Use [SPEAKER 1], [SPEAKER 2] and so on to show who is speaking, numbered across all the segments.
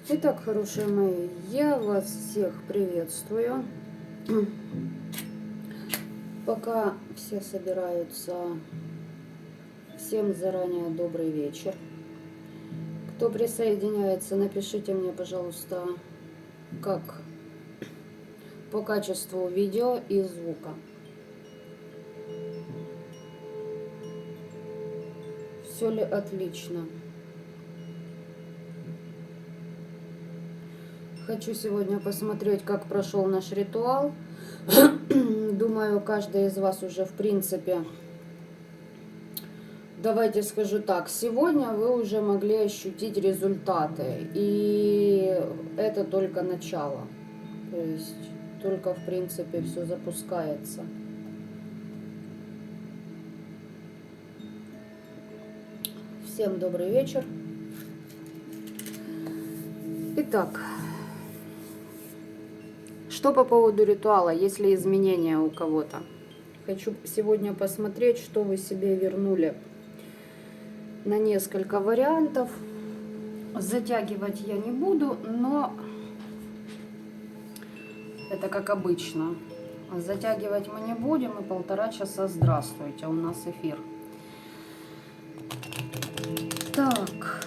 [SPEAKER 1] Итак, хорошие мои, я вас всех приветствую. Пока все собираются, всем заранее добрый вечер. Кто присоединяется, напишите мне, пожалуйста, как по качеству видео и звука. Все ли отлично? Хочу сегодня посмотреть, как прошел наш ритуал. Думаю, каждый из вас уже в принципе, давайте скажу так, сегодня вы уже могли ощутить результаты. И это только начало. То есть только в принципе все запускается. Всем добрый вечер. Итак, что по поводу ритуала, есть ли изменения у кого-то? Хочу сегодня посмотреть, что вы себе вернули на несколько вариантов. Затягивать я не буду, но это как обычно. Затягивать мы не будем, и 1,5 часа здравствуйте, у нас эфир. Так.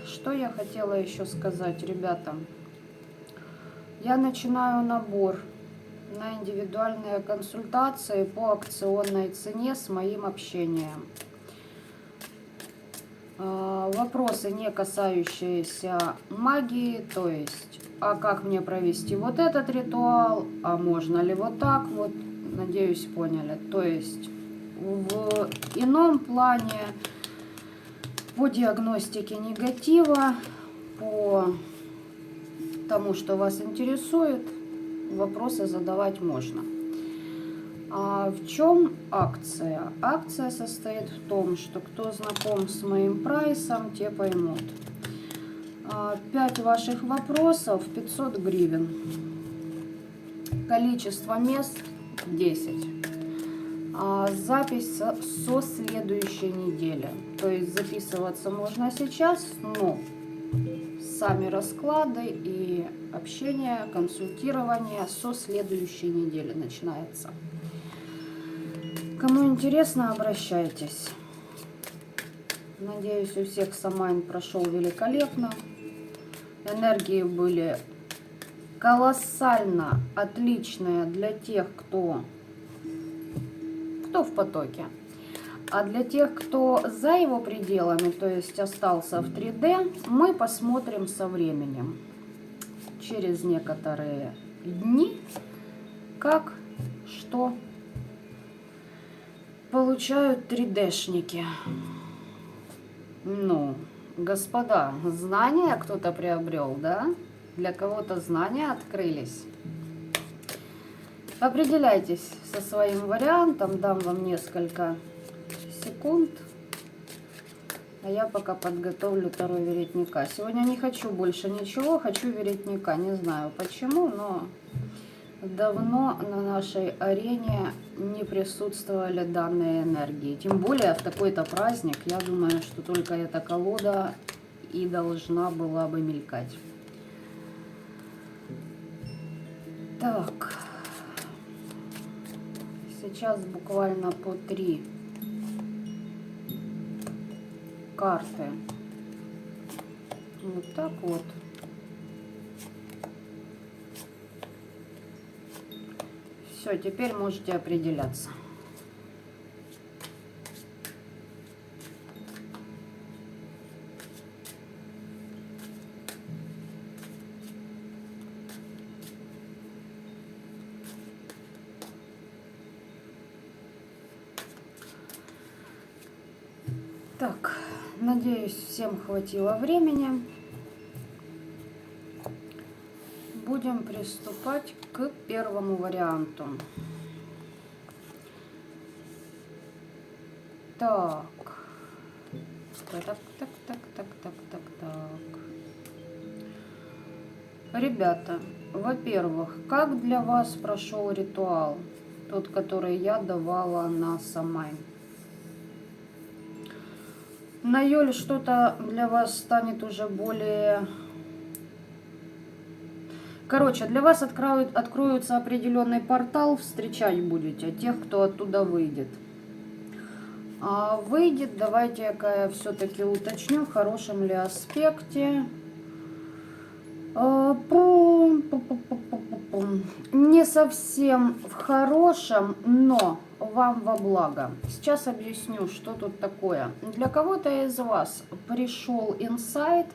[SPEAKER 1] Что я хотела еще сказать, ребята? Я начинаю набор на индивидуальные консультации по акционной цене с моим общением. Вопросы, не касающиеся магии, то есть, а как мне провести вот этот ритуал, а можно ли вот так вот, надеюсь, поняли. То есть, в ином плане, по диагностике негатива, по тому, что вас интересует, вопросы задавать можно. А в чем акция? Акция состоит в том, что кто знаком с моим прайсом, те поймут. 5 ваших вопросов 500 гривен. Количество мест 10. Запись со следующей недели. То есть записываться можно сейчас, но сами расклады и общение, консультирование со следующей недели начинается. Кому интересно, обращайтесь. Надеюсь, у всех Самайн прошел великолепно. Энергии были колоссально отличные для тех, кто в потоке. А для тех, кто за его пределами, то есть остался в 3D, мы посмотрим со временем, через некоторые дни, как, что получают 3D-шники. Ну, господа, знания кто-то приобрел, да? Для кого-то знания открылись. Определяйтесь со своим вариантом, дам вам несколько секунд. А я пока подготовлю Таро веретника. Сегодня не хочу больше ничего, хочу веретника. Не знаю почему, но давно на нашей арене не присутствовали данные энергии. Тем более в такой-то праздник, я думаю, что только эта колода и должна была бы мелькать. Так. Сейчас буквально по 3 карты. Вот так вот. Все, теперь можете определяться. Так, надеюсь, всем хватило времени. Будем приступать к первому варианту. Так. Ребята, во-первых, как для вас прошел ритуал? Тот, который я давала на Самайн. На июль что-то для вас станет уже более... Короче, для вас откроется определенный портал, встречать будете тех, кто оттуда выйдет. А выйдет, давайте-ка я все-таки уточню, в хорошем ли аспекте. Не совсем в хорошем, но вам во благо. Сейчас объясню, что тут такое. Для кого-то из вас пришел инсайт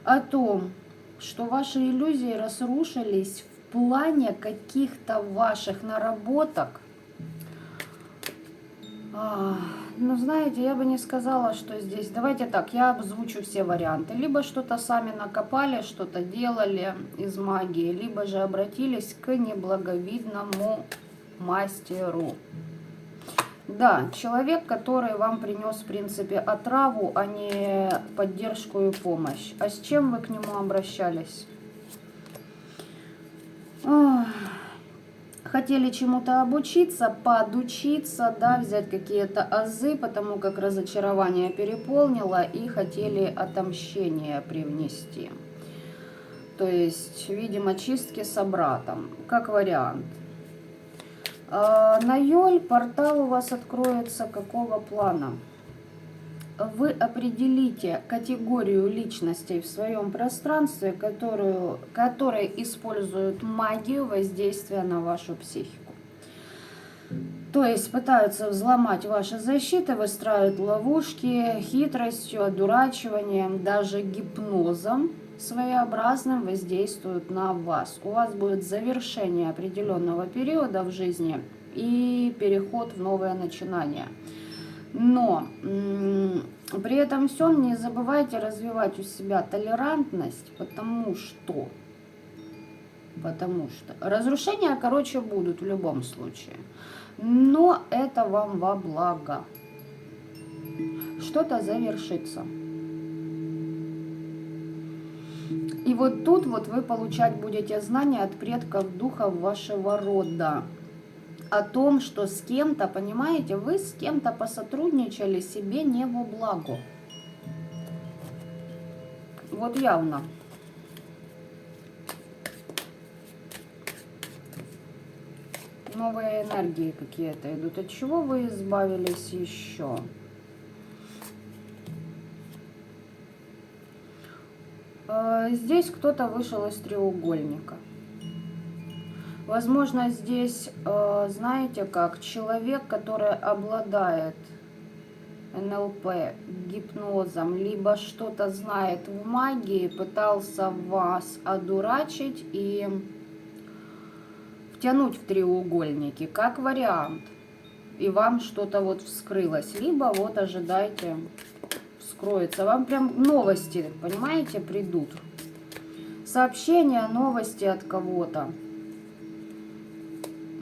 [SPEAKER 1] о том, что ваши иллюзии разрушились в плане каких-то ваших наработок. Ну, знаете, я бы не сказала, что здесь... Давайте так, я обзвучу все варианты. Либо что-то сами накопали, что-то делали из магии, либо же обратились к неблаговидному мастеру. Да, человек, который вам принес, в принципе, отраву, а не поддержку и помощь. А с чем вы к нему обращались? Хотели чему-то обучиться, подучиться, да, взять какие-то азы, потому как разочарование переполнило, и хотели отомщение привнести. То есть, видимо, чистки с братом, как вариант. На июль портал у вас откроется какого плана? Вы определите категорию личностей в своем пространстве, которые используют магию воздействия на вашу психику. То есть пытаются взломать ваши защиты, выстраивают ловушки, хитростью, одурачиванием, даже гипнозом своеобразным воздействуют на вас. У вас будет завершение определенного периода в жизни и переход в новое начинание. Но при этом всем не забывайте развивать у себя толерантность, потому что разрушения, короче, будут в любом случае. Но это вам во благо. Что-то завершится. И вот тут вот вы получать будете знания от предков духов вашего рода. О том, что с кем-то, понимаете, вы с кем-то посотрудничали себе не во благо. Вот явно. Новые энергии какие-то идут. От чего вы избавились еще? Здесь кто-то вышел из треугольника. Возможно, здесь, знаете как, человек, который обладает НЛП, гипнозом, либо что-то знает в магии, пытался вас одурачить и втянуть в треугольники, как вариант. И вам что-то вот вскрылось. Либо вот ожидайте, вскроется. Вам прям новости, понимаете, придут. Сообщения, новости от кого-то.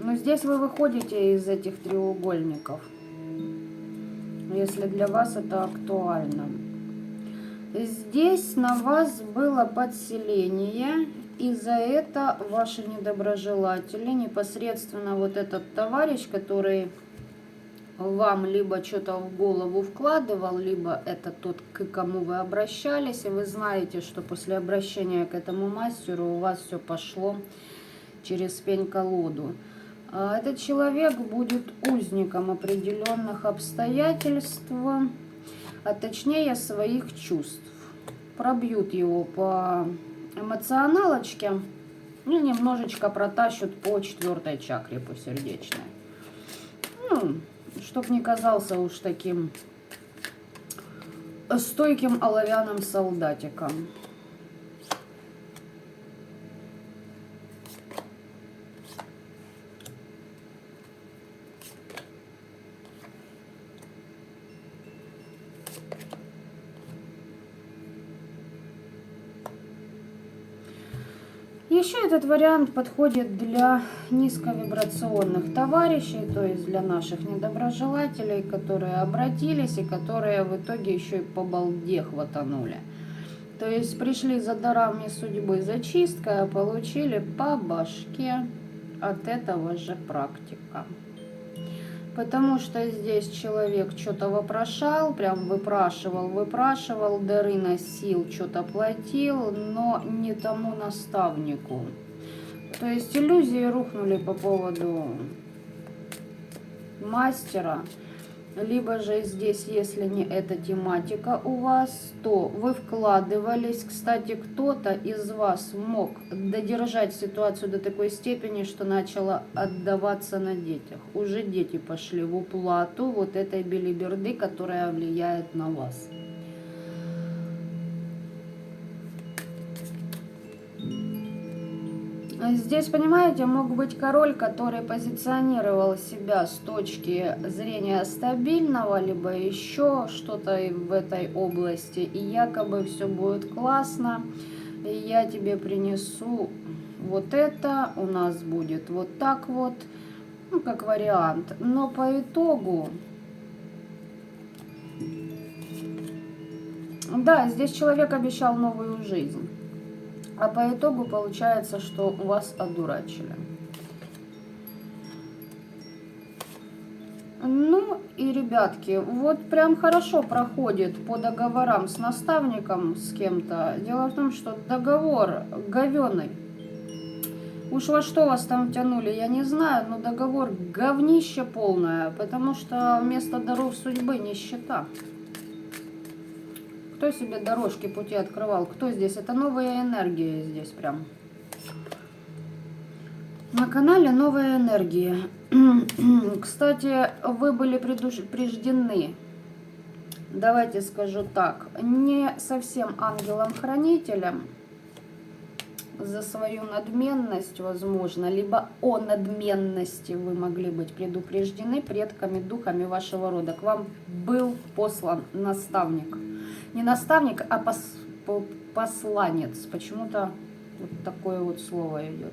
[SPEAKER 1] Но здесь вы выходите из этих треугольников, если для вас это актуально. Здесь на вас было подселение, и за это ваши недоброжелатели, непосредственно вот этот товарищ, который вам либо что-то в голову вкладывал, либо это тот, к кому вы обращались, и вы знаете, что после обращения к этому мастеру у вас все пошло через пень-колоду. Этот человек будет узником определенных обстоятельств, а точнее своих чувств. Пробьют его по эмоционалочке и немножечко протащут по 4-й чакре, по сердечной. Ну, чтоб не казался уж таким стойким оловянным солдатиком. Еще этот вариант подходит для низковибрационных товарищей, то есть для наших недоброжелателей, которые обратились и которые в итоге еще и по балде хватанули. То есть пришли за дарами судьбы, зачисткой, а получили по башке от этого же практика. Потому что здесь человек что-то вопрошал, прям выпрашивал, дары носил, что-то платил, но не тому наставнику. То есть иллюзии рухнули по поводу мастера. Либо же здесь, если не эта тематика у вас, то вы вкладывались. Кстати, кто-то из вас мог додержать ситуацию до такой степени, что начало отдаваться на детях. Уже дети пошли в уплату вот этой белиберды, которая влияет на вас. Здесь, понимаете, мог быть король, который позиционировал себя с точки зрения стабильного, либо еще что-то в этой области, и якобы все будет классно, и я тебе принесу вот это, у нас будет вот так вот, ну, как вариант. Но по итогу, да, здесь человек обещал новую жизнь. А по итогу получается, что вас одурачили. Ну и, ребятки, вот прям хорошо проходит по договорам с наставником, с кем-то. Дело в том, что договор говёный. Уж во что вас там тянули, я не знаю, но договор говнище полное, потому что вместо даров судьбы нищета. Кто себе дорожки пути открывал? Кто здесь? Это новая энергия здесь прям. На канале новая энергия. Кстати, вы были предупреждены. Давайте скажу так. Не совсем ангелом-хранителем за свою надменность, возможно, либо о надменности вы могли быть предупреждены предками, духами вашего рода. К вам был послан наставник. Не наставник, а посланец. Почему-то вот такое вот слово идет.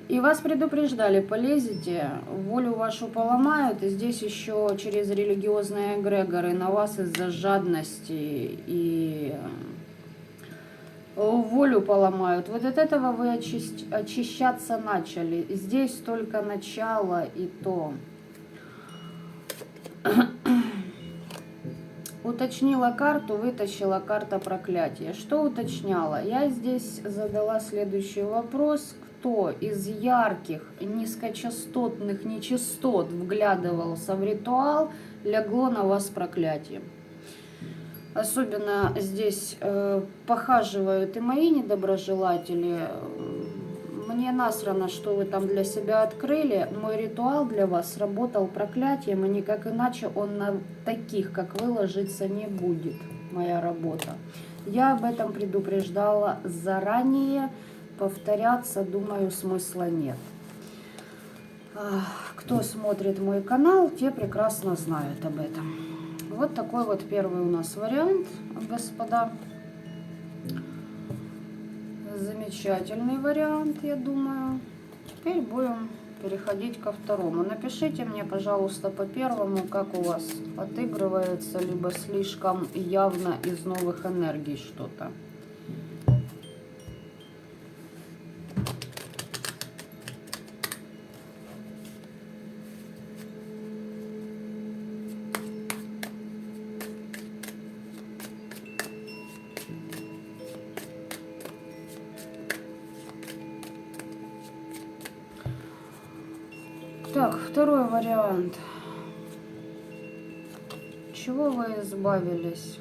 [SPEAKER 1] И вас предупреждали, полезете, волю вашу поломают, и здесь еще через религиозные эгрегоры на вас из-за жадности и волю поломают. Вот от этого вы очищаться начали. Здесь только начало и то. Уточнила карту, вытащила карта проклятия. Что уточняла? Я здесь задала следующий вопрос. Кто из ярких, низкочастотных нечистот вглядывался в ритуал, лягло на вас проклятие? Особенно здесь похаживают и мои недоброжелатели. Мне насрано, что вы там для себя открыли. Мой ритуал для вас сработал проклятием, и никак иначе он на таких, как вы, ложиться не будет. Моя работа. Я об этом предупреждала заранее. Повторяться, думаю, смысла нет. Кто смотрит мой канал, те прекрасно знают об этом. Вот такой вот первый у нас вариант, господа. Замечательный вариант, я думаю. Теперь будем переходить ко второму. Напишите мне, пожалуйста, по первому, как у вас отыгрывается, либо слишком явно из новых энергий что-то. Так, второй вариант. Чего вы избавились?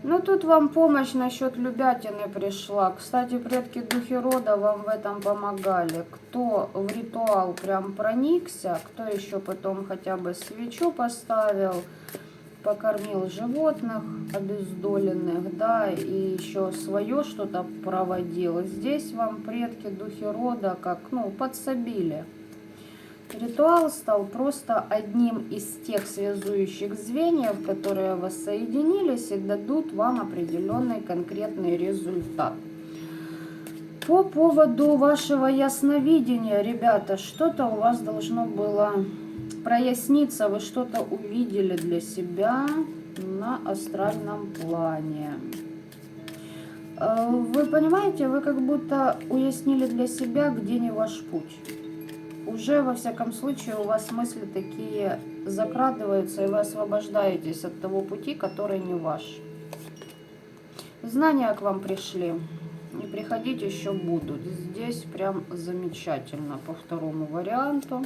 [SPEAKER 1] Ну, тут вам помощь насчет любятины пришла. Кстати, предки духи рода вам в этом помогали. Кто в ритуал прям проникся, кто еще потом хотя бы свечу поставил, покормил животных обездоленных, да, и еще свое что-то проводил. Здесь вам предки духи рода как, ну, подсобили. Ритуал стал просто одним из тех связующих звеньев, которые воссоединились и дадут вам определенный конкретный результат. По поводу вашего ясновидения, ребята, что-то у вас должно было проясниться, вы что-то увидели для себя на астральном плане. Вы понимаете, вы как будто уяснили для себя, где не ваш путь. уже, во всяком случае, у вас мысли такие закрадываются, и вы освобождаетесь от того пути, который не ваш. Знания к вам пришли, и приходить еще будут. Здесь прям замечательно по второму варианту.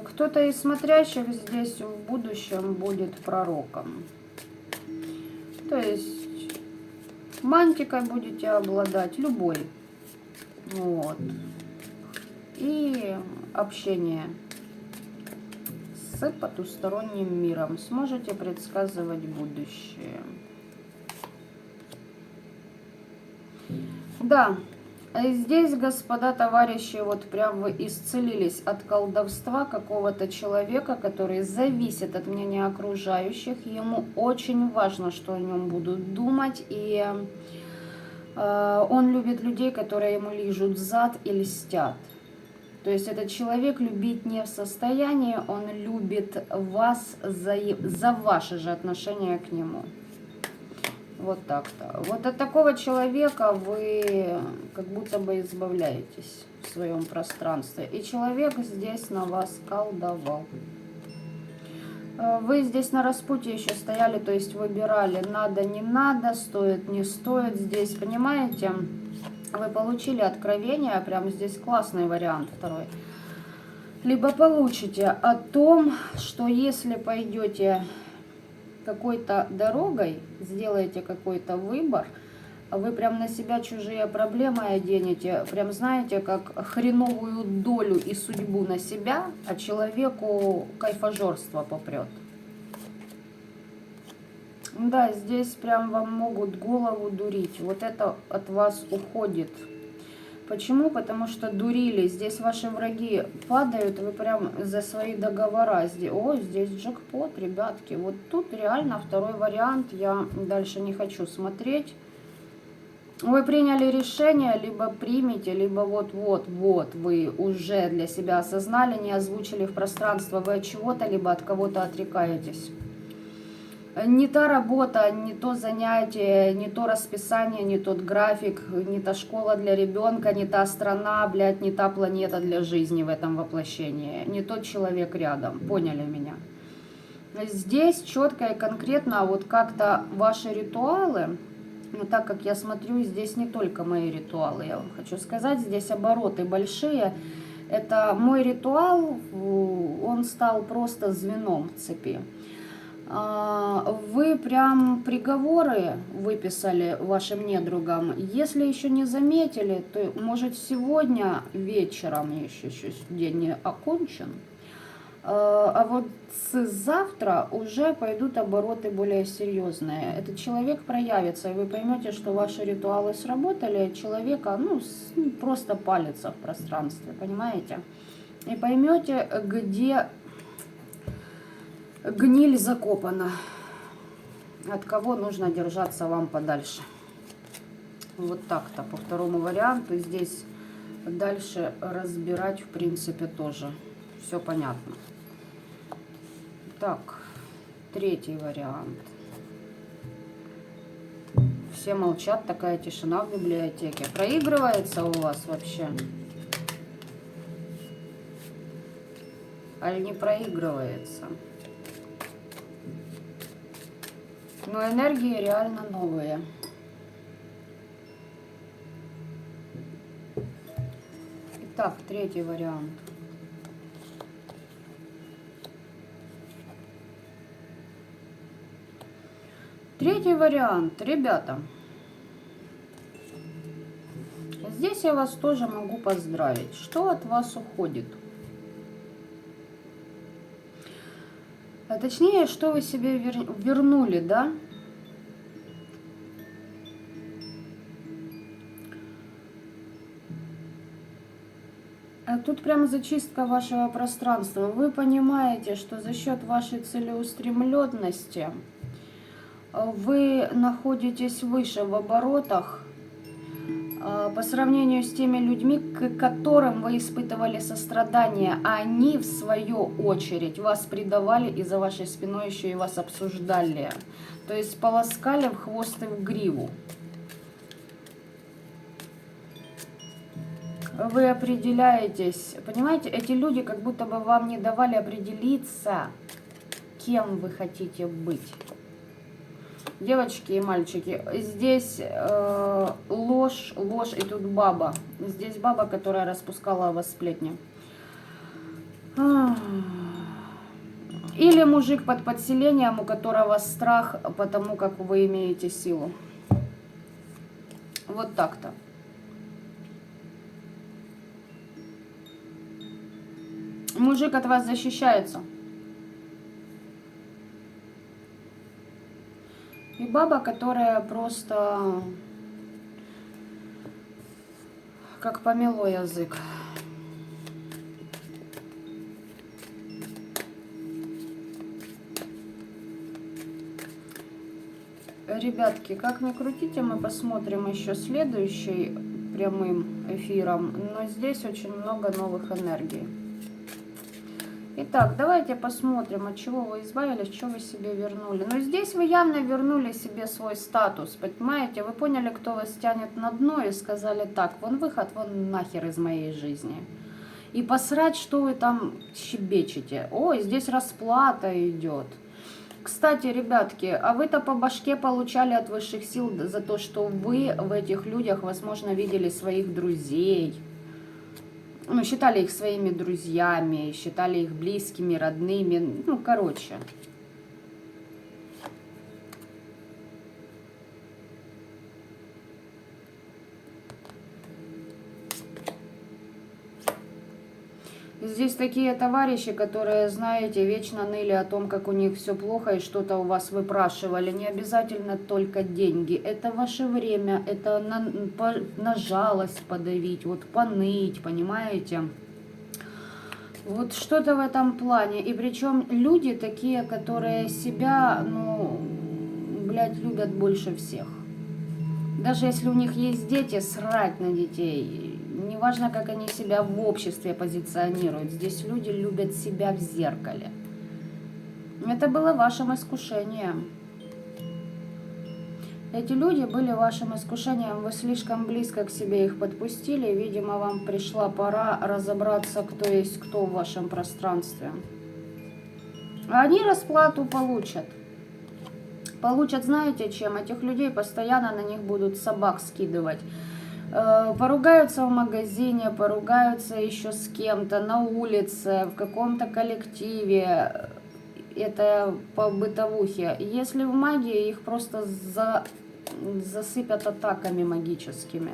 [SPEAKER 1] Кто-то из смотрящих здесь в будущем будет пророком. То есть мантикой будете обладать, любой. Вот. И общение с потусторонним миром. Сможете предсказывать будущее. Да. Здесь, господа товарищи, вот прям вы исцелились от колдовства какого-то человека, который зависит от мнения окружающих. Ему очень важно, что о нем будут думать. И он любит людей, которые ему лижут зад и льстят. То есть этот человек любить не в состоянии, он любит вас за ваши же отношения к нему. Вот так-то. Вот от такого человека вы как будто бы избавляетесь в своем пространстве. И человек здесь на вас колдовал. Вы здесь на распутье еще стояли, то есть выбирали надо, не надо, стоит, не стоит. Здесь, понимаете, вы получили откровение, прям здесь классный вариант второй. Либо получите о том, что если пойдете какой-то дорогой, сделаете какой-то выбор, вы прям на себя чужие проблемы оденете, прям знаете, как хреновую долю и судьбу на себя, а человеку кайфажорство попрет. Да, здесь прям вам могут голову дурить, вот это от вас уходит. Почему? Потому что дурили. Здесь ваши враги падают, вы прям за свои договора. О, здесь джекпот, ребятки. Вот тут реально второй вариант. Я дальше не хочу смотреть. Вы приняли решение, либо примите, либо вот вы уже для себя осознали, не озвучили в пространство. Вы от чего-то, либо от кого-то отрекаетесь. Не та работа, не то занятие, не то расписание, не тот график, не та школа для ребенка, не та страна, блядь, не та планета для жизни в этом воплощении, не тот человек рядом. Поняли меня? Здесь четко и конкретно вот как-то ваши ритуалы, но так как я смотрю, здесь не только мои ритуалы, я вам хочу сказать, здесь обороты большие. Это мой ритуал, он стал просто звеном в цепи. Вы прям приговоры выписали вашим недругам. Если еще не заметили, то может сегодня вечером, еще день не окончен, а вот с завтра уже пойдут обороты более серьезные. Этот человек проявится, и вы поймете, что ваши ритуалы сработали, человека просто палится в пространстве, понимаете? И поймете, где гниль закопана, от кого нужно держаться вам подальше. Вот так-то по второму варианту. Здесь дальше разбирать в принципе тоже все понятно. Так, третий вариант. Все молчат, такая тишина в библиотеке. Проигрывается у вас вообще? Аль не проигрывается? Но энергии реально новые. Итак, третий вариант. Третий вариант, ребята. Здесь я вас тоже могу поздравить. Что от вас уходит? А точнее, что вы себе вернули, да? А тут прям зачистка вашего пространства. Вы понимаете, что за счет вашей целеустремленности вы находитесь выше в оборотах по сравнению с теми людьми, к которым вы испытывали сострадание, а они, в свою очередь, вас предавали и за вашей спиной еще и вас обсуждали. То есть полоскали в хвост и в гриву. Вы определяетесь. Понимаете, эти люди как будто бы вам не давали определиться, кем вы хотите быть. Девочки и мальчики, здесь ложь, ложь, и тут баба. Здесь баба, которая распускала о вас сплетни. Или мужик под подселением, у которого страх, потому как вы имеете силу. Вот так-то. Мужик от вас защищается. И баба, которая просто как помело язык. Ребятки, как ни крутите, мы посмотрим еще следующий прямым эфиром. Но здесь очень много новых энергий. Итак, давайте посмотрим, от чего вы избавились, что вы себе вернули. Но здесь вы явно вернули себе свой статус, понимаете? Вы поняли, кто вас тянет на дно, и сказали: так, вон выход, вон нахер из моей жизни. И посрать, что вы там щебечете. Ой, здесь расплата идет. Кстати, ребятки, а вы-то по башке получали от высших сил за то, что вы в этих людях, возможно, видели своих друзей. Ну, считали их своими друзьями, считали их близкими, родными. Ну, короче. Здесь такие товарищи, которые, знаете, вечно ныли о том, как у них все плохо и что-то у вас выпрашивали. Не обязательно только деньги. Это ваше время, это на жалость подавить, вот поныть, понимаете? Вот что-то в этом плане. И причем люди такие, которые себя, ну, блядь, любят больше всех. Даже если у них есть дети, срать на детей. Неважно, как они себя в обществе позиционируют. Здесь люди любят себя в зеркале. Это было вашим искушением. Эти люди были вашим искушением. Вы слишком близко к себе их подпустили. Видимо, вам пришла пора разобраться, кто есть кто в вашем пространстве. А они расплату получат. Получат, знаете, чем? Этих людей постоянно на них будут собак скидывать. Поругаются в магазине, поругаются еще с кем-то, на улице, в каком-то коллективе. Это по бытовухе. Если в магии, их просто засыпят атаками магическими.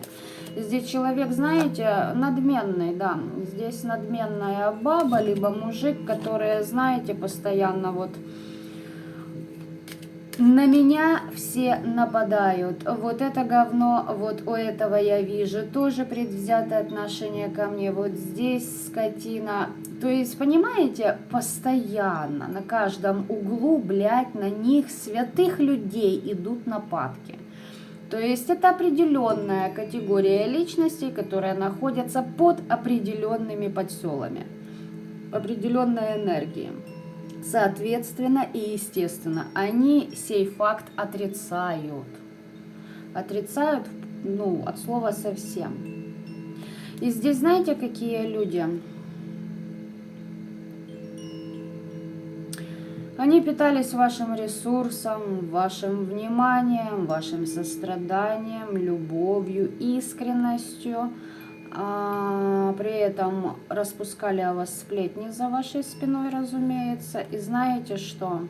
[SPEAKER 1] Здесь человек, знаете, надменный, да. Здесь надменная баба, либо мужик, которые, знаете, постоянно вот... На меня все нападают. Вот это говно, вот у этого я вижу. Тоже предвзятое отношение ко мне. Вот здесь скотина. То есть, понимаете, постоянно на каждом углу, блядь, на них святых людей идут нападки. То есть это определенная категория личностей, которая находится под определенными подселами. Определенная энергия. Соответственно и естественно, они сей факт отрицают. Отрицают, ну, от слова совсем. И здесь знаете, какие люди? Они питались вашим ресурсом, вашим вниманием, вашим состраданием, любовью, искренностью. При этом распускали о вас сплетни за вашей спиной, разумеется. И знаете что?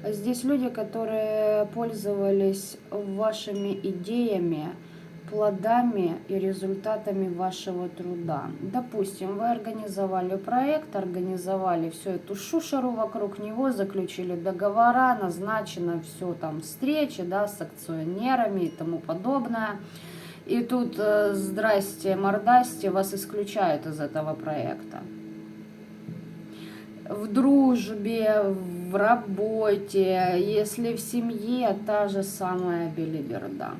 [SPEAKER 1] Здесь люди, которые пользовались вашими идеями, плодами и результатами вашего труда. Допустим, вы организовали проект, организовали всю эту шушеру вокруг него, заключили договора, назначено все там встречи, да, с акционерами и тому подобное. И тут, здрасте, мордасте, вас исключают из этого проекта. В дружбе, в работе, если в семье, та же самая белиберда.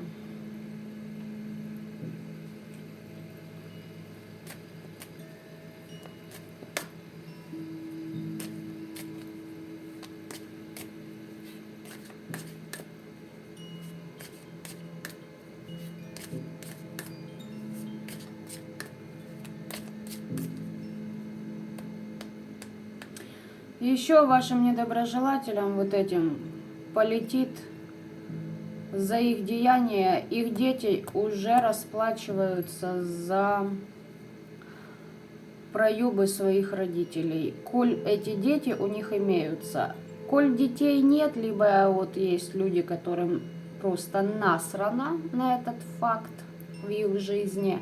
[SPEAKER 1] Еще вашим недоброжелателям вот этим полетит за их деяния. Их дети уже расплачиваются за проебы своих родителей. Коль эти дети у них имеются. Коль детей нет, либо вот есть люди, которым просто насрано на этот факт в их жизни,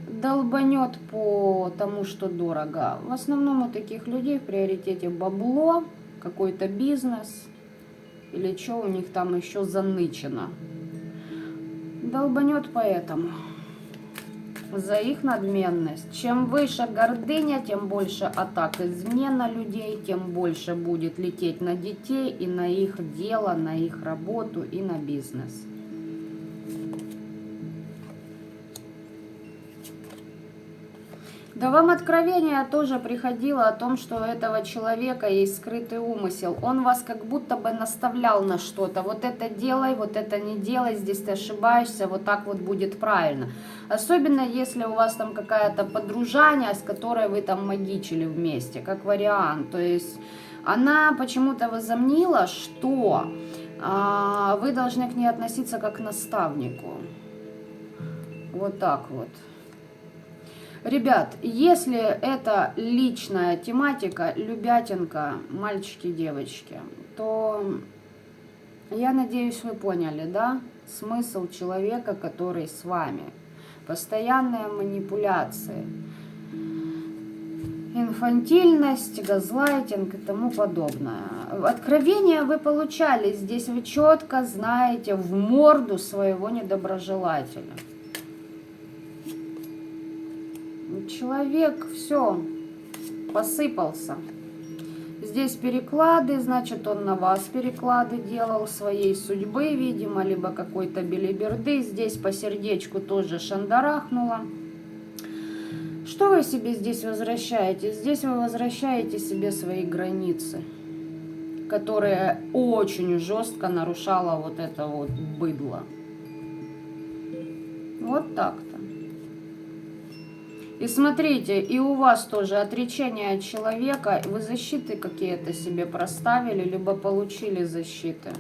[SPEAKER 1] долбанет по тому, что дорого. В основном у таких людей в приоритете бабло, какой-то бизнес или что у них там еще занычено. Долбанет поэтому за их надменность. Чем выше гордыня, тем больше атак извне на людей, тем больше будет лететь на детей и на их дело, на их работу и на бизнес. Да вам откровение тоже приходило о том, что у этого человека есть скрытый умысел. Он вас как будто бы наставлял на что-то. Вот это делай, вот это не делай, здесь ты ошибаешься, вот так вот будет правильно. Особенно если у вас там какая-то подружаня, с которой вы там магичили вместе, как вариант. То есть она почему-то возомнила, что вы должны к ней относиться как к наставнику. Вот так вот. Ребят, если это личная тематика, любятинка, мальчики, девочки, то я надеюсь, вы поняли, да, смысл человека, который с вами. Постоянные манипуляции, инфантильность, газлайтинг и тому подобное. Откровения вы получали, здесь вы четко знаете в морду своего недоброжелателя. Человек, все, посыпался. Здесь переклады, значит, он на вас переклады делал своей судьбы, видимо, либо какой-то белиберды. Здесь по сердечку тоже шандарахнуло. Что вы себе здесь возвращаете? Здесь вы возвращаете себе свои границы, которые очень жестко нарушало вот это вот быдло. Вот так-то. И смотрите, и у вас тоже отречение от человека. Вы защиты какие-то себе проставили, либо получили защиты.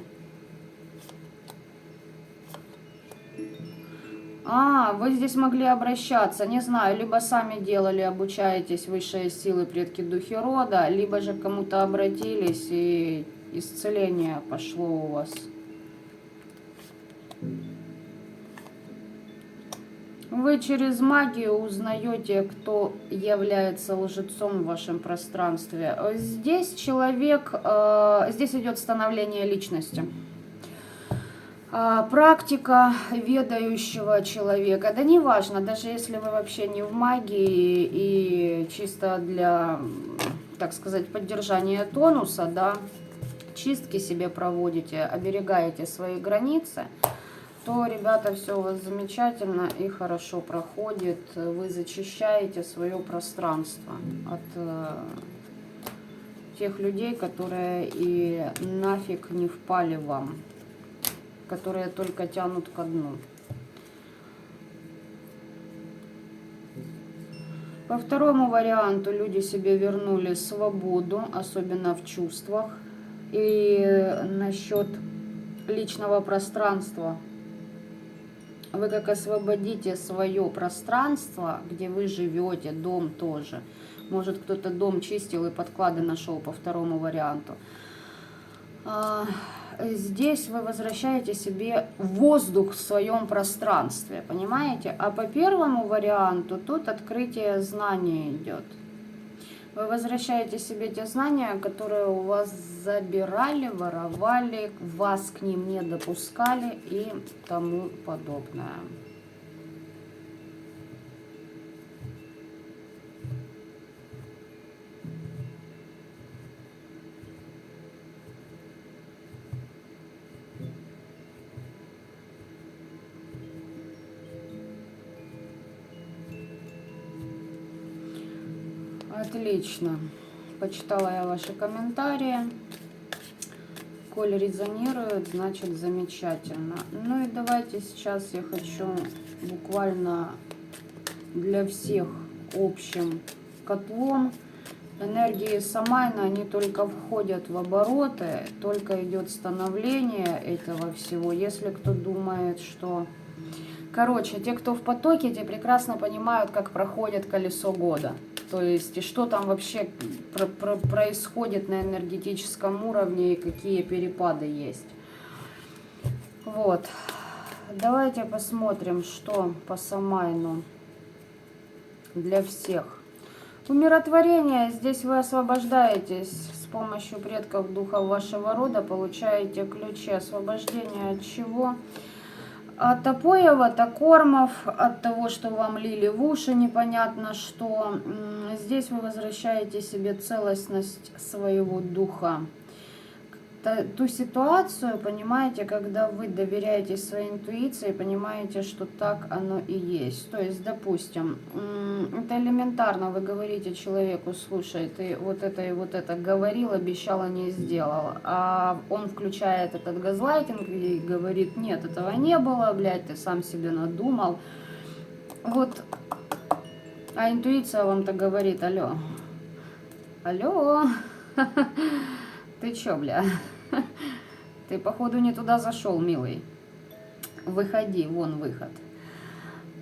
[SPEAKER 1] Вы здесь могли обращаться, не знаю, либо сами делали, обучаетесь, высшие силы, предки, духи рода, либо же кому-то обратились, и исцеление пошло у вас. Вы через магию узнаете, кто является лжецом в вашем пространстве. Здесь человек, здесь идет становление личности. Практика ведающего человека. Да неважно, даже если вы вообще не в магии и чисто для, так сказать, поддержания тонуса, да, чистки себе проводите, оберегаете свои границы, то, ребята, все у вас замечательно и хорошо проходит. Вы зачищаете свое пространство от тех людей, которые и нафиг не впали вам, которые только тянут ко дну. По второму варианту люди себе вернули свободу, особенно в чувствах. И насчет личного пространства. Вы как освободите свое пространство, где вы живете, дом тоже. Может, кто-то дом чистил и подклады нашел по второму варианту. Здесь вы возвращаете себе воздух в своем пространстве, понимаете? А по первому варианту тут открытие знаний идет. Вы возвращаете себе те знания, которые у вас забирали, воровали, вас к ним не допускали и тому подобное. Отлично. Почитала я ваши комментарии. Коль резонирует, значит замечательно. Ну и давайте сейчас я хочу буквально для всех общим котлом Энергии Самайна, они только входят в обороты, только идет становление этого всего. Если кто думает, что... Короче, те, кто в потоке, те прекрасно понимают, как проходит колесо года. То есть, и что там вообще происходит на энергетическом уровне, и какие перепады есть. Вот. Давайте посмотрим, что по Самайну для всех. Умиротворение. Здесь вы освобождаетесь с помощью предков духов вашего рода, получаете ключи освобождения от чего? От опоев, от окормов, от того, что вам лили в уши, непонятно что. Здесь вы возвращаете себе целостность своего духа. Ту ситуацию, понимаете, когда вы доверяете своей интуиции, понимаете, что так оно и есть. То есть, допустим, это элементарно, вы говорите человеку, слушай, ты вот это и вот это говорил, обещал, а не сделал. А он включает этот газлайтинг и говорит, нет, этого не было, блядь, ты сам себе надумал. Вот, а интуиция вам-то говорит, алло, ты чё, бля? Ты, походу, не туда зашел, милый. Выходи, вон выход.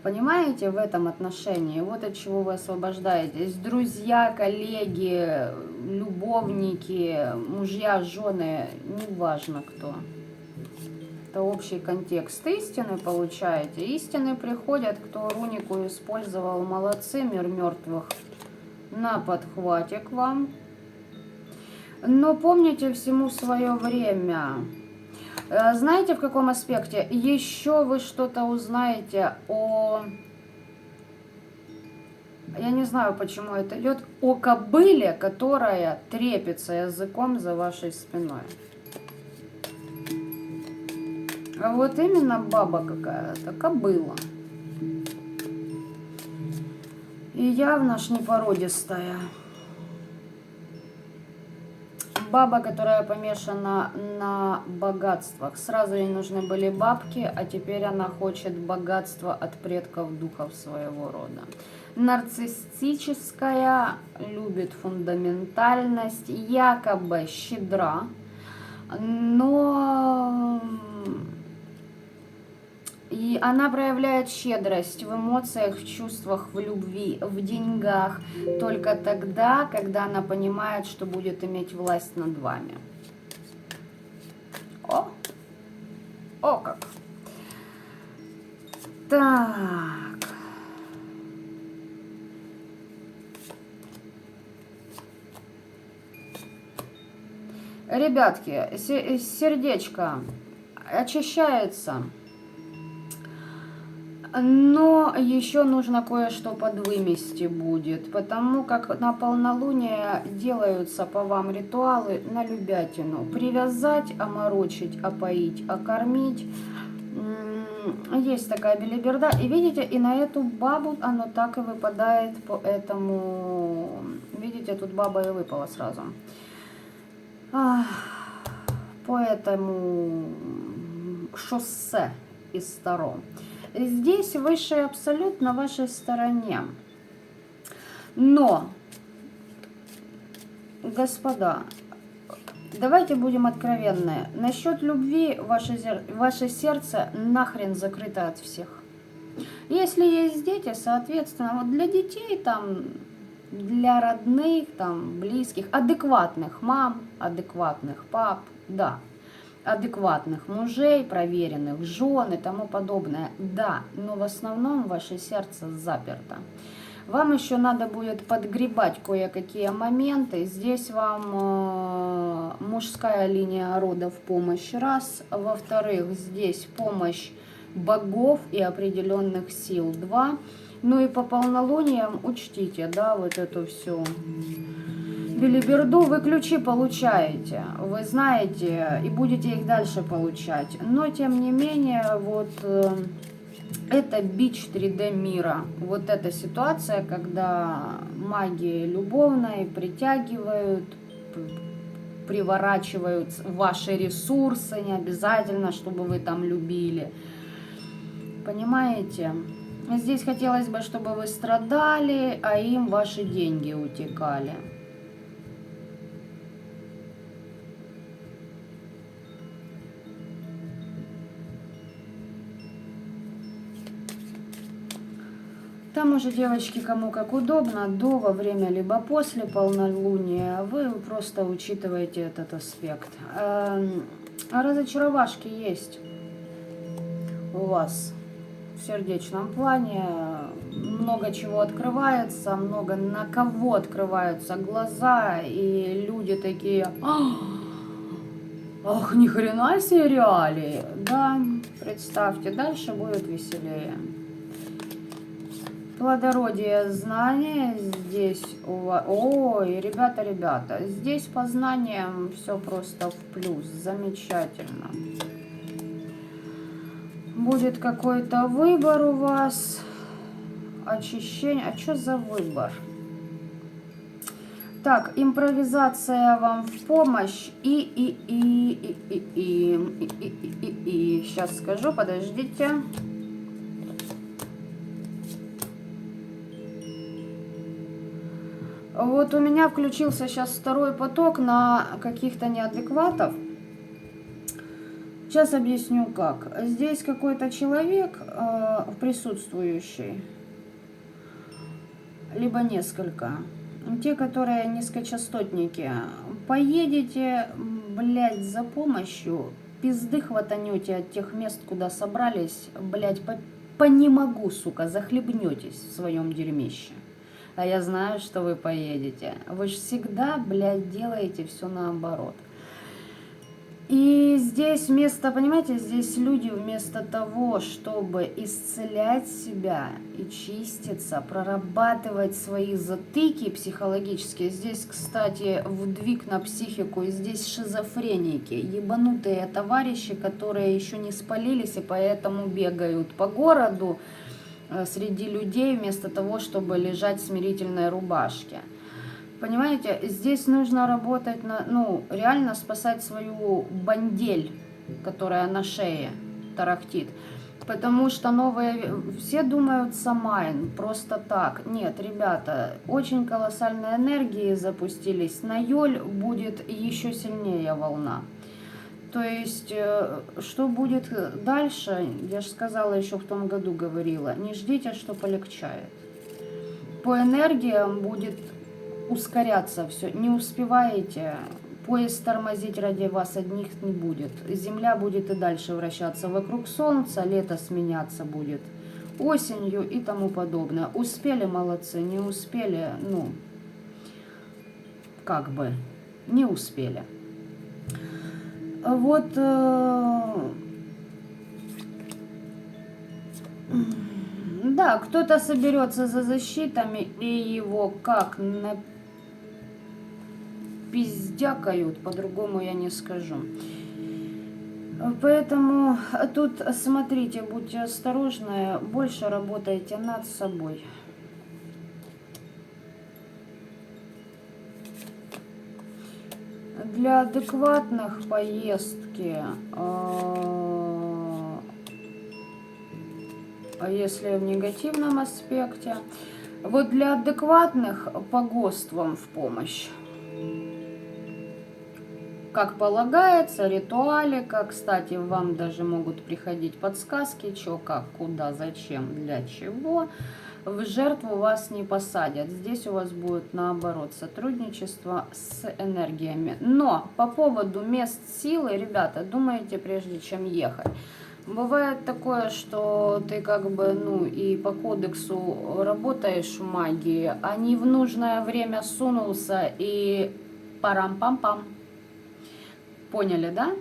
[SPEAKER 1] Понимаете, в этом отношении, вот от чего вы освобождаетесь. Друзья, коллеги, любовники, мужья, жены, неважно кто. Это общий контекст. Истины получаете. Истины приходят, кто рунику использовал, молодцы, мир мертвых. На подхвате к вам. Но помните всему свое время. Знаете, в каком аспекте? Еще вы что-то узнаете о... Я не знаю, почему это идет. О кобыле, которая трепится языком за вашей спиной. А вот именно баба какая-то, кобыла. И явно ж не породистая. Баба, которая помешана на богатствах. Сразу ей нужны были бабки, а теперь она хочет богатства от предков духов своего рода. Нарциссическая, любит фундаментальность, якобы щедра, но и она проявляет щедрость в эмоциях, в чувствах, в любви, в деньгах только тогда, когда она понимает, что будет иметь власть над вами. О как! Так. Ребятки, сердечко очищается. Но еще нужно кое-что подвымести будет, потому как на полнолуние делаются по вам ритуалы на любятину. Привязать, оморочить, опоить, окормить. Есть такая белиберда. И видите, и на эту бабу оно так и выпадает по этому... Видите, тут баба и выпала сразу. По этому шоссе из сторон. Здесь высший абсолют на вашей стороне. Но, господа, давайте будем откровенны. Насчет любви ваше сердце нахрен закрыто от всех. Если есть дети, соответственно, вот для детей, там, для родных, там, близких, адекватных мам, адекватных пап, да. Адекватных мужей, проверенных жен и тому подобное. Да, но в основном ваше сердце заперто. Вам еще надо будет подгребать кое-какие моменты. Здесь вам мужская линия рода в помощь, раз. Во-вторых, здесь помощь богов и определенных сил, два. Ну и по полнолуниям учтите, да, вот эту всю... Белиберду вы ключи получаете, вы знаете, и будете их дальше получать. Но, тем не менее, вот это бич 3D мира. Вот эта ситуация, когда магии любовной притягивают, приворачивают ваши ресурсы, не обязательно, чтобы вы там любили. Понимаете? Здесь хотелось бы, чтобы вы страдали, а им ваши деньги утекали. Там уже, девочки, кому как удобно, до, во время, либо после полнолуния, вы просто учитываете этот аспект. Разочаровашки есть у вас в сердечном плане, много чего открывается, много на кого открываются глаза, и люди такие: ах, ни хрена себе реалии. Да, представьте, дальше будет веселее. Плодородие знания здесь у вас. Ой, ребята, здесь по знаниям все просто в плюс. Замечательно. Будет какой-то выбор у вас. Очищение. А что за выбор? Так, импровизация вам в помощь. Сейчас скажу, подождите. Вот у меня включился сейчас второй поток на каких-то неадекватов. Сейчас объясню как. Здесь какой-то человек присутствующий, либо несколько. Те, которые низкочастотники. Поедете, блядь, за помощью, пизды хватанете от тех мест, куда собрались, блядь, по не могу, сука, захлебнетесь в своем дерьмище. А я знаю, что вы поедете. Вы же всегда, блядь, делаете все наоборот. И здесь понимаете, здесь люди вместо того, чтобы исцелять себя и чиститься, прорабатывать свои затыки психологические, здесь, кстати, вдвиг на психику, и здесь шизофреники, ебанутые товарищи, которые еще не спалились и поэтому бегают по городу среди людей вместо того, чтобы лежать в смирительной рубашке. Понимаете, здесь нужно работать реально спасать свою бандель, которая на шее тарахтит. Потому что все думают Самайн, просто так. Нет, ребята, очень колоссальные энергии запустились. На Йоль будет еще сильнее волна. То есть, что будет дальше, я же сказала, еще в том году говорила, не ждите, что полегчает. По энергиям будет ускоряться все. Не успеваете, поезд тормозить ради вас одних не будет. Земля будет и дальше вращаться вокруг Солнца, лето сменяться будет осенью и тому подобное. Успели, молодцы, не успели, не успели. Вот, да, кто-то соберется за защитами и его как напиздякают, по-другому я не скажу. Поэтому тут смотрите, будьте осторожны, больше работайте над собой. Для адекватных поездки, если в негативном аспекте, вот для адекватных по ГОСТ вам в помощь. Как полагается, ритуалика, кстати, вам даже могут приходить подсказки, что, как, куда, зачем, для чего. В жертву вас не посадят. Здесь у вас будет, наоборот, сотрудничество с энергиями. Но по поводу мест силы, ребята, думайте, прежде чем ехать. Бывает такое, что ты и по кодексу работаешь в магии, а не в нужное время сунулся и парам-пам-пам. Поняли, да?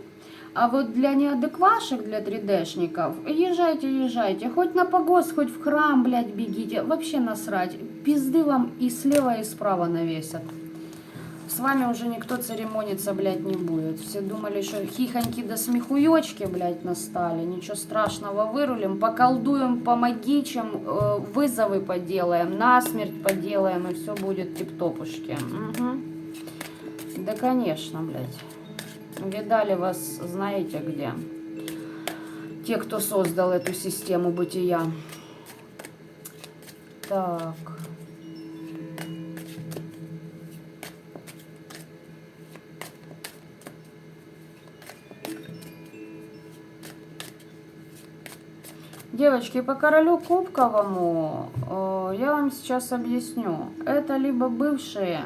[SPEAKER 1] А вот для неадеквашек, для 3D-шников, езжайте. Хоть на погост, хоть в храм, блядь, бегите. Вообще насрать. Пизды вам и слева, и справа навесят. С вами уже никто церемониться, блядь, не будет. Все думали, что хихоньки да смехуёчки, блядь, настали. Ничего страшного, вырулим, поколдуем, помогичем, вызовы поделаем, насмерть поделаем, и все будет тип-топушки. Угу. Да, конечно, блядь. Видали вас, знаете где. Те, кто создал эту систему бытия. Так. Девочки, по королю кубковому я вам сейчас объясню. Это либо бывшие,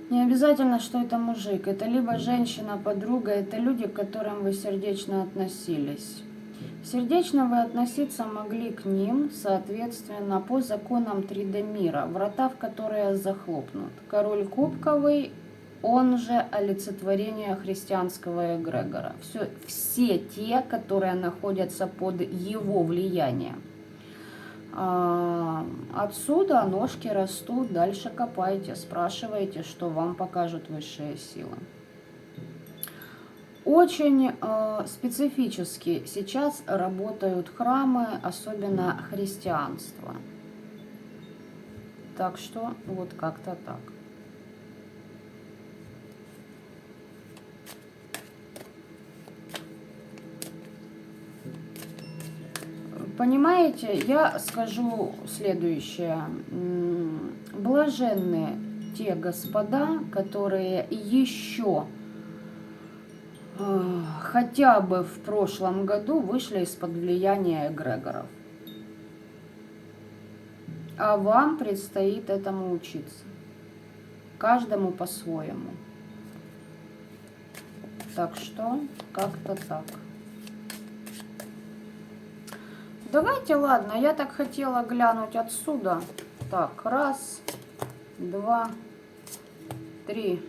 [SPEAKER 1] не обязательно, что это мужик, это либо женщина, подруга, это люди, к которым вы сердечно относились. Сердечно вы относиться могли к ним, соответственно, по законам 3D мира, врата в которые захлопнут. Король кубковый, он же олицетворение христианского эгрегора. Все те, которые находятся под его влиянием. Отсюда ножки растут, дальше копайте, спрашивайте, что вам покажут высшие силы. Очень специфически сейчас работают храмы, особенно христианство. Так что вот как-то так. Понимаете, я скажу следующее. Блаженны те господа, которые еще хотя бы в прошлом году вышли из-под влияния эгрегоров. А вам предстоит этому учиться. Каждому по-своему. Так что, как-то так. Давайте, ладно, я так хотела глянуть отсюда. Так, раз, два, три.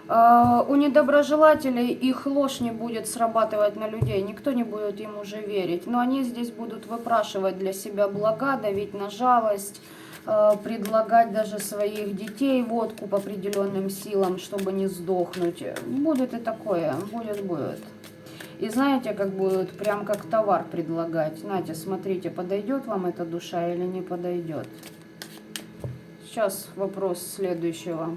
[SPEAKER 1] У недоброжелателей их ложь не будет срабатывать на людей, никто не будет им уже верить. Но они здесь будут выпрашивать для себя блага, давить на жалость, предлагать даже своих детей в откуп определенным силам, чтобы не сдохнуть. Будет и такое, будет. И знаете, как будут, прям как товар предлагать. Нате, смотрите, подойдет вам эта душа или не подойдет. Сейчас вопрос следующего.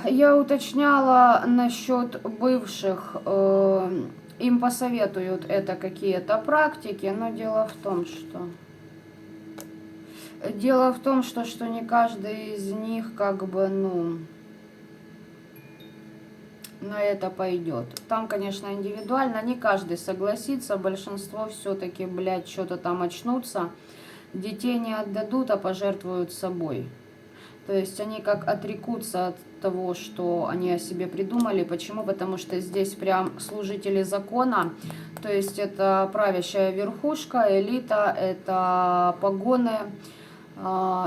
[SPEAKER 1] Я уточняла насчет бывших, им посоветуют это какие-то практики, но дело в том, что не каждый из них как бы, на это пойдет. Там, конечно, индивидуально, не каждый согласится, большинство все-таки, что-то там очнутся, детей не отдадут, а пожертвуют собой. То есть они как отрекутся от того, что они о себе придумали. Почему? Потому что здесь прям служители закона. То есть это правящая верхушка, элита, это погоны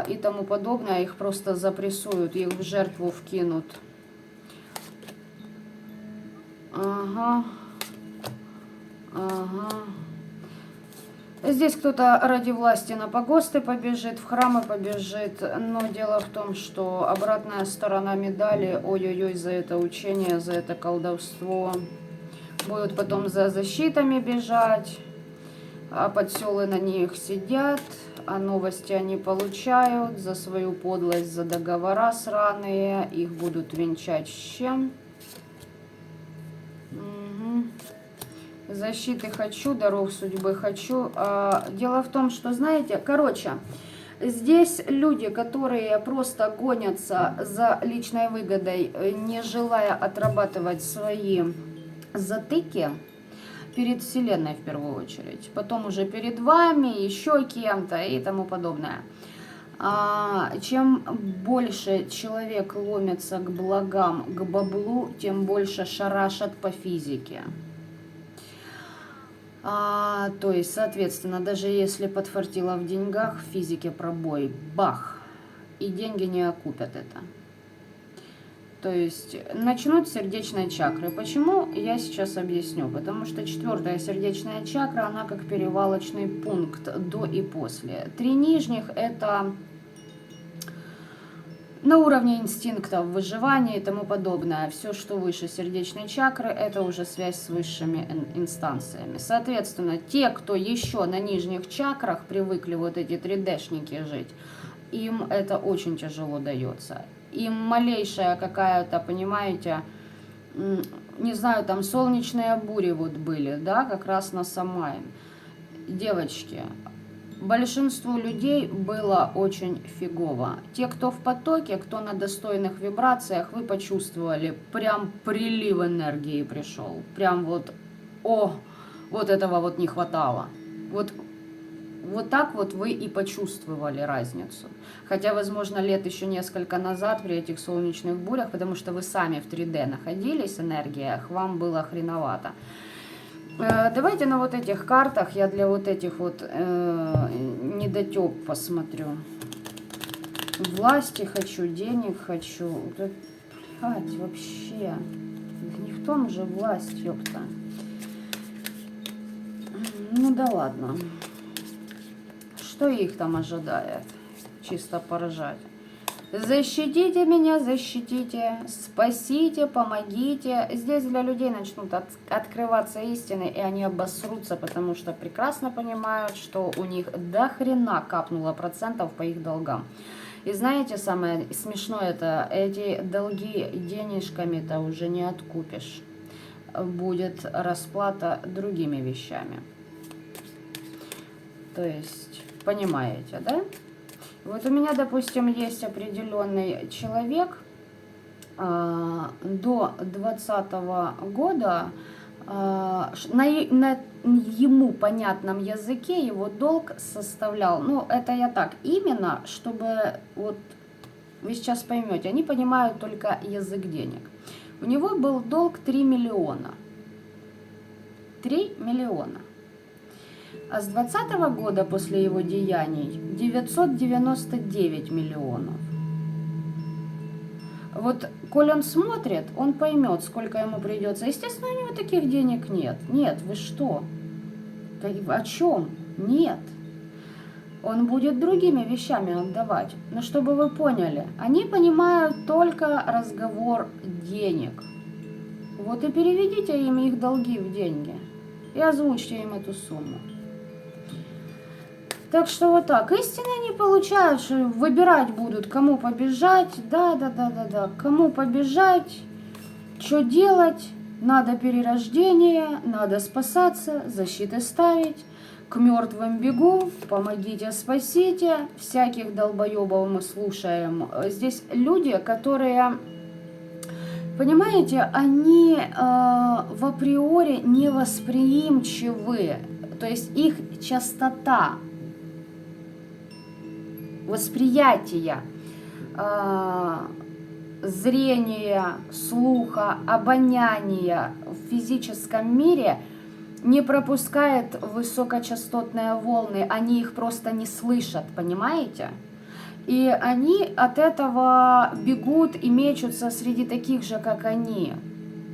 [SPEAKER 1] и тому подобное. Их просто запрессуют, их в жертву вкинут. Ага. Здесь кто-то ради власти на погосты побежит, в храмы побежит, но дело в том, что обратная сторона медали, ой-ой-ой, за это учение, за это колдовство, будут потом за защитами бежать, а подселы на них сидят, а новости они получают за свою подлость, за договора сраные, их будут венчать с чем? Защиты хочу, даров судьбы хочу. Дело в том, что, знаете, здесь люди, которые просто гонятся за личной выгодой, не желая отрабатывать свои затыки перед Вселенной в первую очередь, потом уже перед вами, еще кем-то и тому подобное. Чем больше человек ломится к благам, к баблу, тем больше шарашат по физике. То есть, соответственно, даже если подфартило в деньгах, в физике пробой, бах, и деньги не окупят это. То есть, начнут с сердечной чакры. Почему? Я сейчас объясню. Потому что 4-я сердечная чакра, она как перевалочный пункт до и после. 3 нижних – это на уровне инстинктов, выживания и тому подобное. Все, что выше сердечной чакры, это уже связь с высшими инстанциями. Соответственно, те, кто еще на нижних чакрах привыкли вот эти 3D-шники жить, им это очень тяжело дается. Им малейшая какая-то, понимаете, не знаю, там солнечные бури вот были, да, как раз на Самайн. Девочки, большинству людей было очень фигово. Те, кто в потоке, кто на достойных вибрациях, вы почувствовали, прям прилив энергии пришел. Прям вот, вот этого вот не хватало. Вот так вот вы и почувствовали разницу. Хотя, возможно, лет еще несколько назад при этих солнечных бурях, потому что вы сами в 3D находились, энергиях, вам было хреновато. Давайте на вот этих картах я для вот этих вот недотеп посмотрю. Власти хочу, денег хочу. Да, блядь, вообще. Не в том же власть, ёпта. Ну да ладно. Что их там ожидает? Чисто поражать. Защитите меня, защитите, спасите, помогите. Здесь для людей начнут открываться истины, и они обосрутся, потому что прекрасно понимают, что у них до хрена капнуло процентов по их долгам. И знаете, самое смешное это, эти долги денежками-то уже не откупишь. Будет расплата другими вещами. То есть, понимаете, да? Вот у меня, допустим, есть определенный человек, до 2020 года на ему понятном языке его долг составлял, ну это я так, именно, чтобы вот вы сейчас поймете, они понимают только язык денег. У него был долг 3 миллиона. 3 миллиона. А с 2020 года после его деяний 999 миллионов. Вот, коль он смотрит, он поймет, сколько ему придется. Естественно, у него таких денег нет. Нет, вы что? О чем? Нет. Он будет другими вещами отдавать. Но чтобы вы поняли, они понимают только разговор денег. Вот и переведите им их долги в деньги. И озвучьте им эту сумму. Так что вот так. Истины они получают, что выбирать будут, кому побежать. Да. Кому побежать, что делать. Надо перерождение, надо спасаться, защиты ставить. К мертвым бегу, помогите, спасите. Всяких долбоебов мы слушаем. Здесь люди, которые, понимаете, они в априори невосприимчивы. То есть их частота восприятия, зрения, слуха, обоняния в физическом мире не пропускает высокочастотные волны, они их просто не слышат, понимаете? И они от этого бегут и мечутся среди таких же, как они.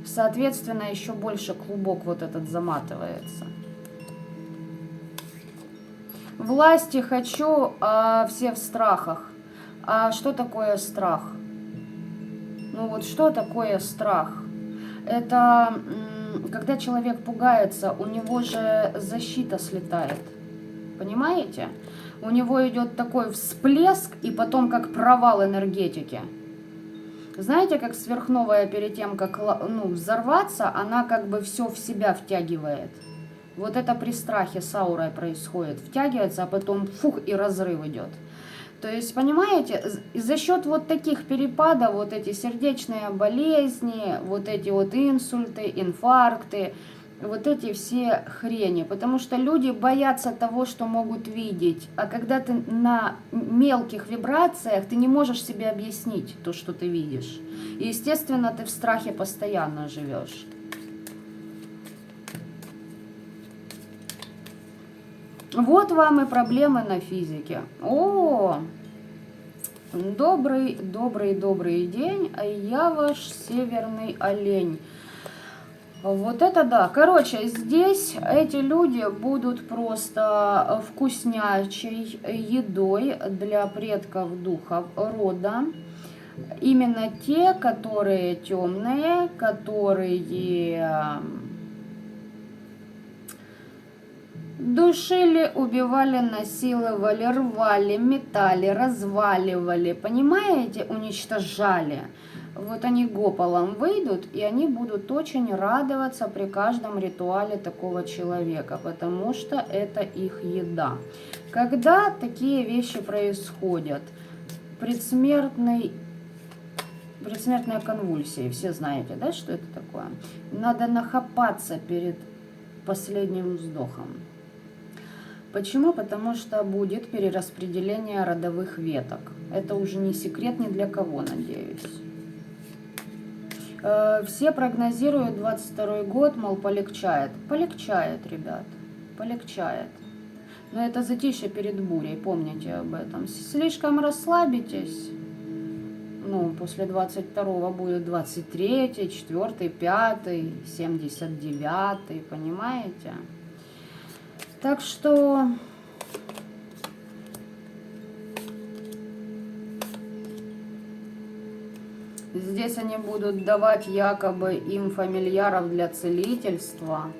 [SPEAKER 1] Соответственно, еще больше клубок вот этот заматывается. Власти хочу, а все в страхах. А что такое страх? Ну вот что такое страх? Это когда человек пугается, у него же защита слетает. Понимаете? У него идет такой всплеск и потом как провал энергетики. Знаете, как сверхновая перед тем, как взорваться, она как бы все в себя втягивает. Вот это при страхе с аурой происходит. Втягивается, а потом фух, и разрыв идет. То есть, понимаете, за счет вот таких перепадов, вот эти сердечные болезни, вот эти вот инсульты, инфаркты, вот эти все хрени. Потому что люди боятся того, что могут видеть. А когда ты на мелких вибрациях, ты не можешь себе объяснить то, что ты видишь. И, естественно, ты в страхе постоянно живешь. Вот вам и проблемы на физике. О, добрый день, я ваш северный олень. Вот это да. Короче, здесь эти люди будут просто вкуснячей едой для предков духов рода. Именно те, которые темные, которые душили, убивали, насиловали, рвали, метали, разваливали, понимаете, уничтожали. Вот они гополом выйдут, и они будут очень радоваться при каждом ритуале такого человека, потому что это их еда. Когда такие вещи происходят, предсмертная конвульсия, все знаете, да, что это такое? Надо нахапаться перед последним вздохом. Почему? Потому что будет перераспределение родовых веток. Это уже не секрет ни для кого, надеюсь. Все прогнозируют 22 год, мол, полегчает. Полегчает, ребят, полегчает. Но это затишье перед бурей, помните об этом. Слишком расслабитесь. Ну, после 22-го будет 23-й, 4-й, 5-й, 79-й, понимаете? Так что здесь они будут давать якобы им фамильяров для целительства.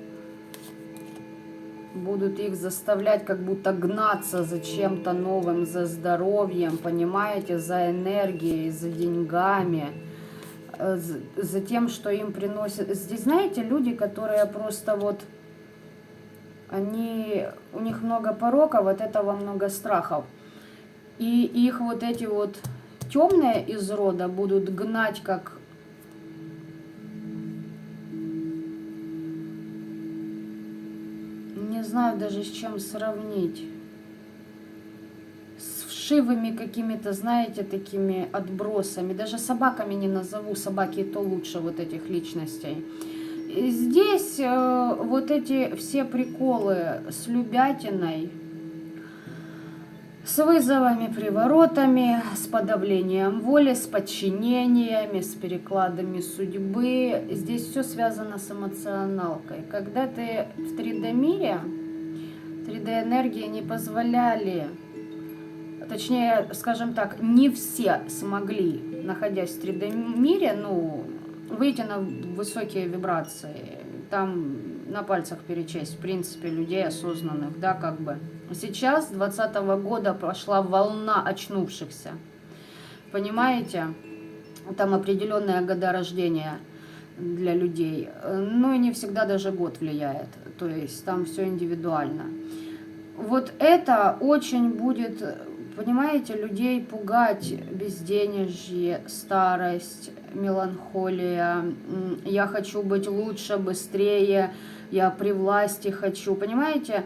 [SPEAKER 1] Будут их заставлять как будто гнаться за чем-то новым, за здоровьем, понимаете, за энергией, за деньгами, за тем, что им приносят. Здесь, знаете, люди, которые просто вот, у них много пороков, от этого много страхов. И их вот эти вот темные из рода будут гнать как... Не знаю даже с чем сравнить. С вшивыми какими-то, знаете, такими отбросами. Даже собаками не назову, собаки и то лучше вот этих личностей. И здесь вот эти все приколы с любятиной, с вызовами, приворотами, с подавлением воли, с подчинениями, с перекладами судьбы. Здесь все связано с эмоционалкой. Когда ты в 3D-мире, 3D-энергии не позволяли, точнее, скажем так, не все смогли, находясь в 3D-мире, ну, выйти на высокие вибрации. Там на пальцах перечесть, в принципе, людей осознанных, да, как бы. Сейчас, 2020 года, пошла волна очнувшихся. Понимаете? Там определенные года рождения для людей. Ну и не всегда даже год влияет. То есть там все индивидуально. Вот это очень будет, понимаете, людей пугать: безденежье, старость, меланхолия. Я хочу быть лучше, быстрее, я при власти хочу. Понимаете?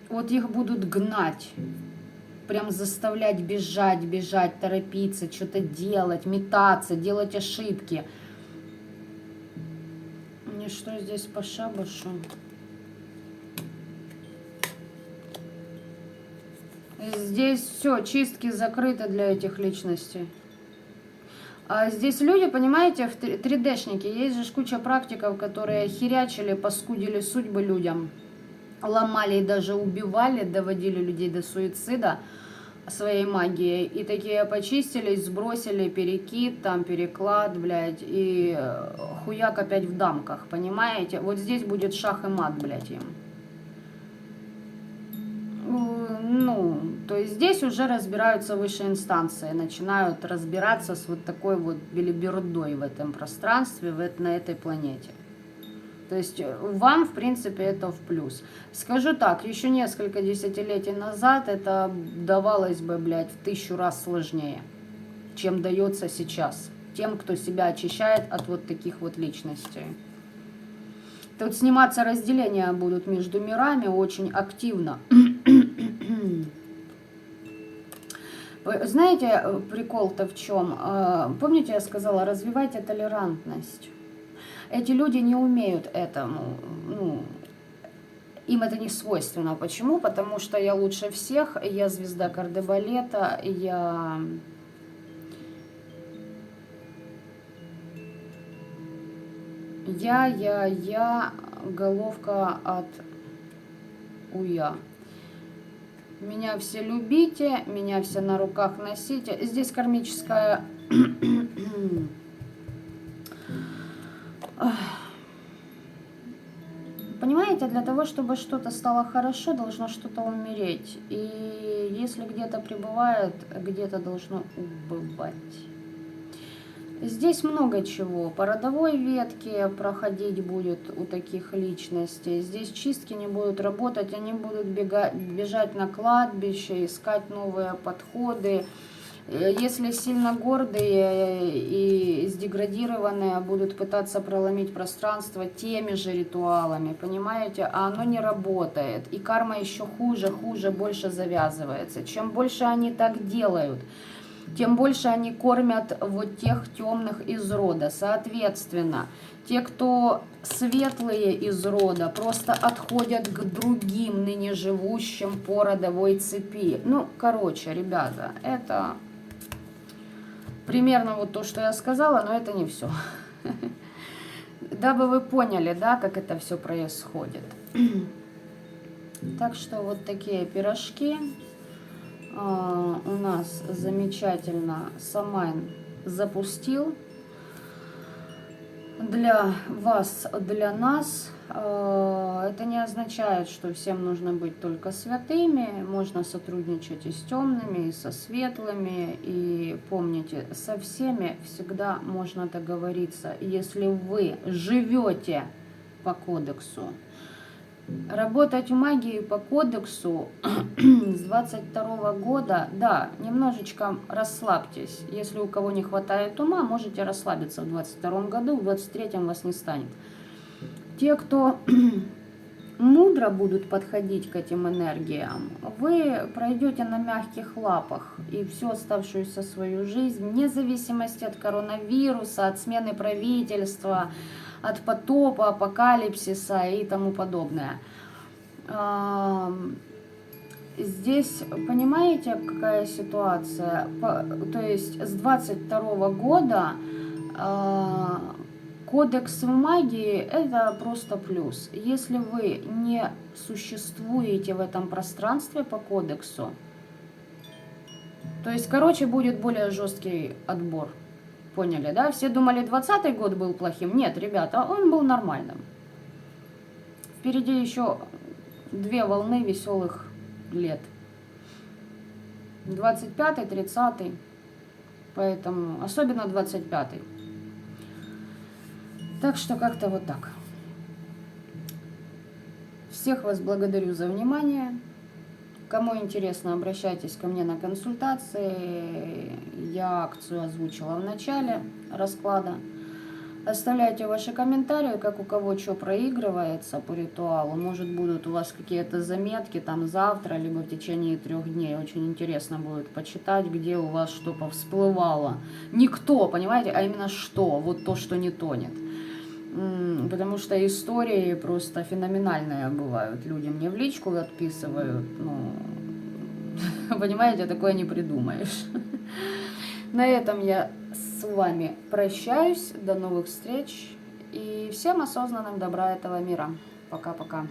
[SPEAKER 1] Вот их будут гнать, прям заставлять бежать, бежать, торопиться, что-то делать, метаться, делать ошибки. И что здесь по шабашу? Здесь все, чистки закрыты для этих личностей. А здесь люди, понимаете, в 3D-шники, есть же куча практиков, которые херячили, паскудили судьбы людям. Ломали и даже убивали, доводили людей до суицида своей магией. И такие почистились, сбросили перекид, там переклад, блядь, и хуяк опять в дамках, понимаете? Вот здесь будет шах и мат, блядь, им. Ну, то есть здесь уже разбираются высшие инстанции, начинают разбираться с вот такой вот белибердой в этом пространстве, на этой планете. То есть вам, в принципе, это в плюс. Скажу так, еще несколько десятилетий назад это давалось бы, блядь, в 1000 раз сложнее, чем дается сейчас. Тем, кто себя очищает от вот таких вот личностей. Тут сниматься разделения будут между мирами очень активно. Знаете, прикол-то в чем? Помните, я сказала, развивайте толерантность. Эти люди не умеют этому, ну, им это не свойственно. Почему? Потому что я лучше всех, я звезда кардебалета, я головка от уя. Меня все любите, меня все на руках носите. Здесь кармическая... Понимаете, для того, чтобы что-то стало хорошо, должно что-то умереть. И если где-то пребывает, где-то должно убывать. Здесь много чего. По родовой ветке проходить будет у таких личностей. Здесь чистки не будут работать, они будут бежать на кладбище, искать новые подходы. Если сильно гордые и сдеградированные будут пытаться проломить пространство теми же ритуалами, понимаете, а оно не работает. И карма еще хуже, больше завязывается. Чем больше они так делают, тем больше они кормят вот тех темных из рода. Соответственно, те, кто светлые из рода, просто отходят к другим ныне живущим по родовой цепи. Ну, короче, ребята, это примерно вот то, что я сказала, но это не все. Дабы вы поняли, да, как это все происходит. Так что вот такие пирожки. У нас замечательно Самайн запустил. Для вас, для нас. Это не означает, что всем нужно быть только святыми. Можно сотрудничать и с темными, и со светлыми. И помните, со всеми всегда можно договориться, если вы живете по кодексу. Работать в магии по кодексу с 22 года, да, немножечко расслабьтесь. Если у кого не хватает ума, можете расслабиться в 22 году, в 23 вас не станет. Те, кто мудро будут подходить к этим энергиям, вы пройдете на мягких лапах и всю оставшуюся свою жизнь, вне зависимости от коронавируса, от смены правительства, от потопа, апокалипсиса и тому подобное. Здесь, понимаете, какая ситуация? То есть с 22 года кодекс в магии – это просто плюс. Если вы не существуете в этом пространстве по кодексу, то есть, короче, будет более жесткий отбор. Поняли, да? Все думали, 20-й год был плохим. Нет, ребята, он был нормальным. Впереди еще 2 волны веселых лет. 25-й, 30-й. Поэтому, особенно 25-й. Так что как-то вот так. Всех вас благодарю за внимание. Кому интересно, обращайтесь ко мне на консультации. Я акцию озвучила в начале расклада. Оставляйте ваши комментарии, как у кого что проигрывается по ритуалу. Может, будут у вас какие-то заметки там завтра, либо в течение 3 дней. Очень интересно будет почитать, где у вас что повсплывало. Не кто, понимаете, а именно что. Вот то, что не тонет. Потому что истории просто феноменальные бывают. Люди мне в личку отписывают. Ну, понимаете, такое не придумаешь. На этом я с вами прощаюсь. До новых встреч. И всем осознанным добра этого мира. Пока-пока.